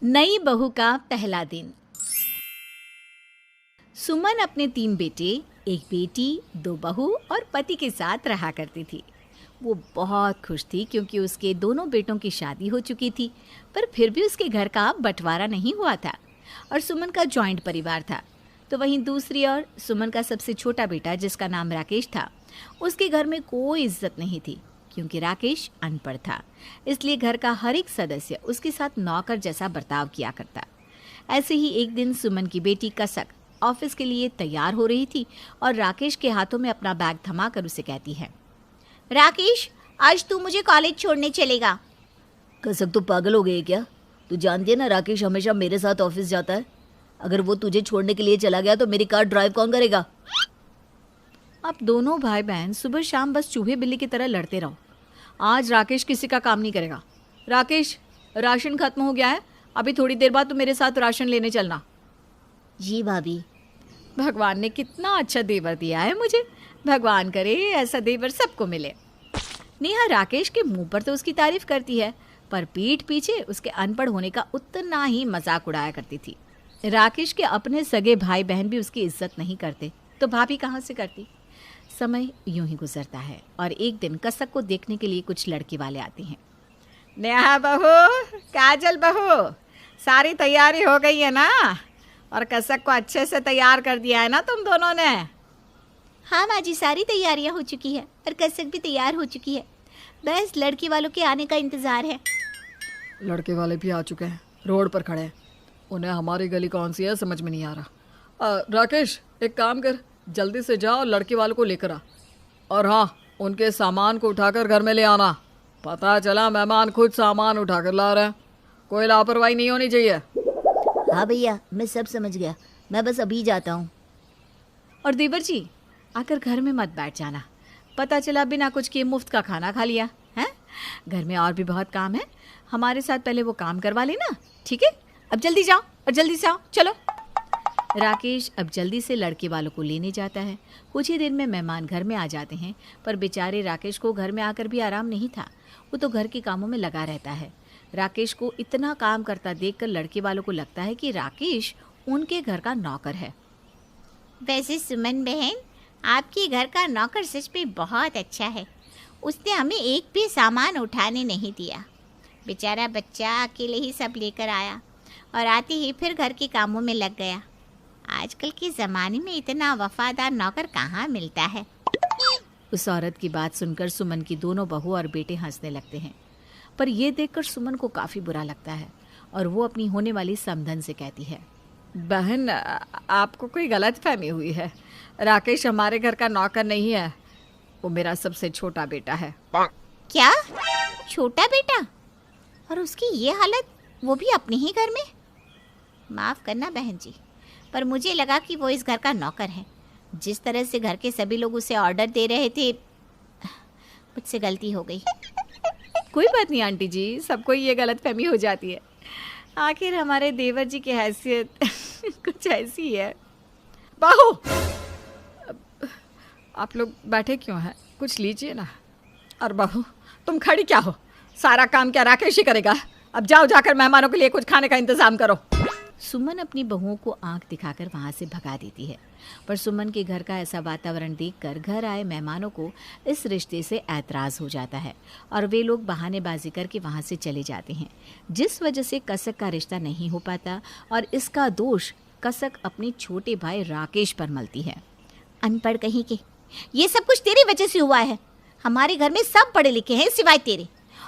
नई बहू का पहला दिन। सुमन अपने 3 बेटे, 1 बेटी, 2 बहू और पति के साथ रहा करती थी। वो बहुत खुश थी क्योंकि उसके दोनों बेटों की शादी हो चुकी थी, पर फिर भी उसके घर का बंटवारा नहीं हुआ था और सुमन का जॉइंट परिवार था। तो वहीं दूसरी ओर सुमन का सबसे छोटा बेटा, जिसका नाम राकेश था, उसके घर में कोई इज्जत नहीं थी क्योंकि राकेश अनपढ़ था। इसलिए घर का हर एक सदस्य उसके साथ नौकर जैसा बर्ताव किया करता। ऐसे ही एक दिन सुमन की बेटी कसक ऑफिस के लिए तैयार हो रही थी और राकेश के हाथों में अपना बैग थमाकर उसे कहती है, राकेश, आज तू मुझे कॉलेज छोड़ने चलेगा। कसक तो पागल हो गई है क्या? तू जानती है ना, राकेश हमेशा मेरे साथ ऑफिस जाता है। अगर वो तुझे छोड़ने के लिए चला गया तो मेरी कार ड्राइव कौन करेगा? अब दोनों भाई बहन सुबह शाम बस चूहे बिल्ली की तरह लड़ते रहो। आज राकेश किसी का काम नहीं करेगा। राकेश, राशन खत्म हो गया है, अभी थोड़ी देर बाद तो मेरे साथ राशन लेने चलना। जी भाभी। भगवान ने कितना अच्छा देवर दिया है मुझे। भगवान करे ऐसा देवर सबको मिले। नेहा राकेश के मुंह पर तो उसकी तारीफ करती है, पर पीठ पीछे उसके अनपढ़ होने का उतना ही मजाक उड़ाया करती थी। राकेश के अपने सगे भाई बहन भी उसकी इज्जत नहीं करते, तो भाभी कहाँ से करती। समय यूं ही गुजरता है और एक दिन कसक को देखने के लिए कुछ लड़के वाले आते हैं। नेहा बहू, काजल बहू, सारी तैयारी हो गई है ना? और कसक को अच्छे से तैयार कर दिया है ना तुम दोनों ने? हाँ माँ जी, सारी तैयारियाँ हो चुकी है और कसक भी तैयार हो चुकी है। बस लड़की वालों के आने का इंतजार है। लड़के वाले भी आ चुके हैं, रोड पर खड़े हैं। उन्हें हमारी गली कौन सी है समझ में नहीं आ रहा। राकेश, एक काम कर, जल्दी से जा और लड़के वालों को लेकर आ। और हाँ, उनके सामान को उठाकर घर में ले आना। पता चला मेहमान खुद सामान उठाकर ला रहे हैं। कोई लापरवाही नहीं होनी चाहिए। हाँ भैया, मैं सब समझ गया। मैं बस अभी जाता हूँ। और देवर जी, आकर घर में मत बैठ जाना। पता चला बिना कुछ किए मुफ्त का खाना खा लिया है। घर में और भी बहुत काम है, हमारे साथ पहले वो काम करवा लेना, ठीक है? अब जल्दी जाओ और जल्दी से आओ, चलो। राकेश अब जल्दी से लड़के वालों को लेने जाता है। कुछ ही दिन में मेहमान घर में आ जाते हैं, पर बेचारे राकेश को घर में आकर भी आराम नहीं था। वो तो घर के कामों में लगा रहता है। राकेश को इतना काम करता देखकर लड़के वालों को लगता है कि राकेश उनके घर का नौकर है। वैसे सुमन बहन, आपके घर का नौकर सच में बहुत अच्छा है। उसने हमें एक भी सामान उठाने नहीं दिया। बेचारा बच्चा अकेले ही सब लेकर आया और आते ही फिर घर के कामों में लग गया। आजकल के ज़माने में इतना वफादार नौकर कहाँ मिलता है। उस औरत की बात सुनकर सुमन की दोनों बहू और बेटे हंसने लगते हैं, पर यह देखकर सुमन को काफ़ी बुरा लगता है और वो अपनी होने वाली समधन से कहती है, बहन, आपको कोई गलत फहमी हुई है। राकेश हमारे घर का नौकर नहीं है, वो मेरा सबसे छोटा बेटा है। क्या? छोटा बेटा? और उसकी ये हालत, वो भी अपने ही घर में? माफ़ करना बहन जी, पर मुझे लगा कि वो इस घर का नौकर है। जिस तरह से घर के सभी लोग उसे ऑर्डर दे रहे थे, मुझसे गलती हो गई। कोई बात नहीं आंटी जी, सबको ये गलत फहमी हो जाती है। आखिर हमारे देवर जी की हैसियत कुछ ऐसी है। बहू, आप लोग बैठे क्यों हैं? कुछ लीजिए ना। और बहू, तुम खड़ी क्या हो? सारा काम क्या राकेश ही करेगा? अब जाओ, जाकर मेहमानों के लिए कुछ खाने का इंतजाम करो। सुमन अपनी बहुओं को आंख दिखाकर वहां से भगा देती है, पर सुमन के घर का ऐसा वातावरण देखकर घर आए मेहमानों को इस रिश्ते से ऐतराज़ हो जाता है और वे लोग बहानेबाजी करके वहां से चले जाते हैं, जिस वजह से कसक का रिश्ता नहीं हो पाता और इसका दोष कसक अपने छोटे भाई राकेश पर मलती है। अनपढ़ कहीं के, ये सब कुछ तेरी वजह से हुआ है। हमारे घर में सब पढ़े लिखे हैं सिवाय तेरे।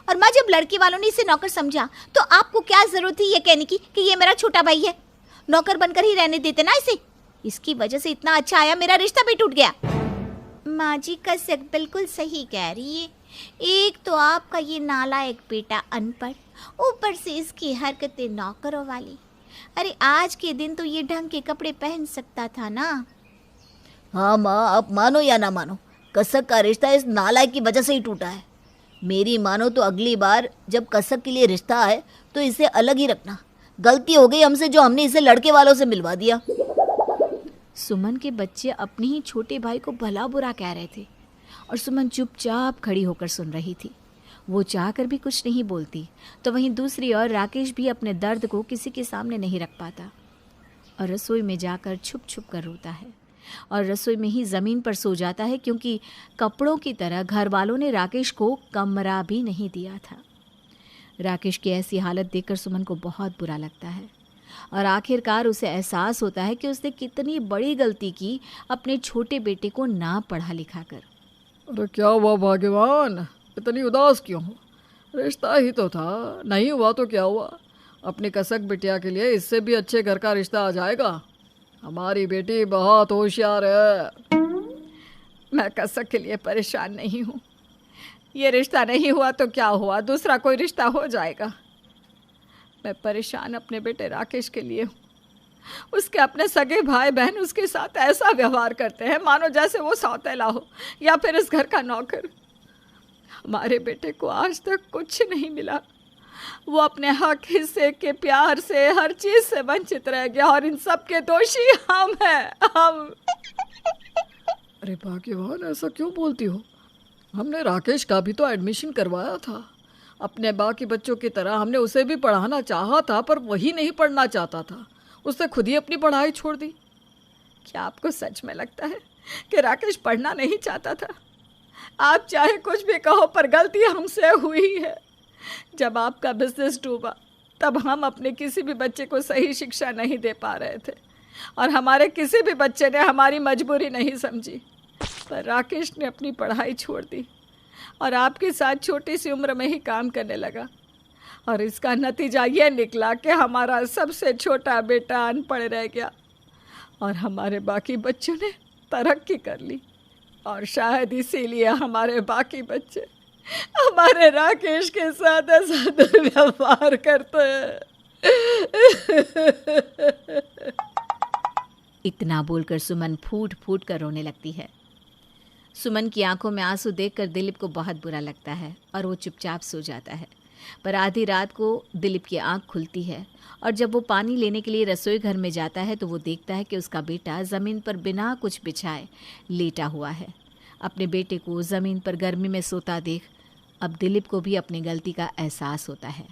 और माँ, जब लड़के वालों ने इसे नौकर समझा तो आपको क्या जरूरत थी ये कहने की कि ये मेरा छोटा भाई है? नौकर बनकर ही रहने देते ना इसे। इसकी वजह से इतना अच्छा आया मेरा रिश्ता भी टूट गया। माँ जी, कसक बिल्कुल सही कह रही है। एक तो आपका ये नालायक बेटा अनपढ़, ऊपर से इसकी हरकतें नौकरों वाली। अरे आज के दिन तो ये ढंग के कपड़े पहन सकता था ना। हाँ माँ, आप मानो या ना मानो, कसक का रिश्ता इस नालायक की वजह से ही टूटा है। मेरी मानो तो अगली बार जब कसक के लिए रिश्ता आए तो इसे अलग ही रखना। गलती हो गई हमसे जो हमने इसे लड़के वालों से मिलवा दिया। सुमन के बच्चे अपने ही छोटे भाई को भला बुरा कह रहे थे और सुमन चुपचाप खड़ी होकर सुन रही थी। वो चाहकर भी कुछ नहीं बोलती, तो वहीं दूसरी ओर राकेश भी अपने दर्द को किसी के सामने नहीं रख पाता और रसोई में जाकर छुप छुप कर रोता है और रसोई में ही ज़मीन पर सो जाता है, क्योंकि कपड़ों की तरह घर वालों ने राकेश को कमरा भी नहीं दिया था। राकेश की ऐसी हालत देखकर सुमन को बहुत बुरा लगता है और आखिरकार उसे एहसास होता है कि उसने कितनी बड़ी गलती की अपने छोटे बेटे को ना पढ़ा लिखा कर। अरे क्या हुआ भाग्यवान, इतनी उदास क्यों हो? रिश्ता ही तो था, नहीं हुआ तो क्या हुआ? अपनी कसक बिटिया के लिए इससे भी अच्छे घर का रिश्ता आ जाएगा। हमारी बेटी बहुत होशियार है। मैं कसक के लिए परेशान नहीं हूँ। ये रिश्ता नहीं हुआ तो क्या हुआ, दूसरा कोई रिश्ता हो जाएगा। मैं परेशान अपने बेटे राकेश के लिए हूँ। उसके अपने सगे भाई बहन उसके साथ ऐसा व्यवहार करते हैं मानो जैसे वो सौतेला हो या फिर इस घर का नौकर। हमारे बेटे को आज तक कुछ नहीं मिला। वो अपने हक हिस्से के प्यार से हर चीज से वंचित रह गया और इन सब के दोषी हम हैं, हम। अरे भाग्यवान, ऐसा क्यों बोलती हो? हमने राकेश का भी तो एडमिशन करवाया था। अपने बाकी बच्चों की तरह हमने उसे भी पढ़ाना चाहा था, पर वही नहीं पढ़ना चाहता था। उसने खुद ही अपनी पढ़ाई छोड़ दी। क्या आपको सच में लगता है कि राकेश पढ़ना नहीं चाहता था? आप चाहे कुछ भी कहो, पर गलती हमसे हुई है। जब आपका बिजनेस डूबा तब हम अपने किसी भी बच्चे को सही शिक्षा नहीं दे पा रहे थे और हमारे किसी भी बच्चे ने हमारी मजबूरी नहीं समझी। पर राकेश ने अपनी पढ़ाई छोड़ दी और आपके साथ छोटी सी उम्र में ही काम करने लगा और इसका नतीजा यह निकला कि हमारा सबसे छोटा बेटा अनपढ़ रह गया और हमारे बाकी बच्चों ने तरक्की कर ली। और शायद इसीलिए हमारे बाकी बच्चे हमारे राकेश के साथ ऐसा दुर्व्यवहार करते हैं। इतना बोलकर सुमन फूट फूट कर रोने लगती है। सुमन की आंखों में आंसू देखकर दिलीप को बहुत बुरा लगता है और वो चुपचाप सो जाता है। पर आधी रात को दिलीप की आंख खुलती है और जब वो पानी लेने के लिए रसोई घर में जाता है तो वो देखता है कि उसका बेटा ज़मीन पर बिना कुछ बिछाए लेटा हुआ है। अपने बेटे को ज़मीन पर गर्मी में सोता देख अब दिलीप को भी अपनी गलती का एहसास होता है।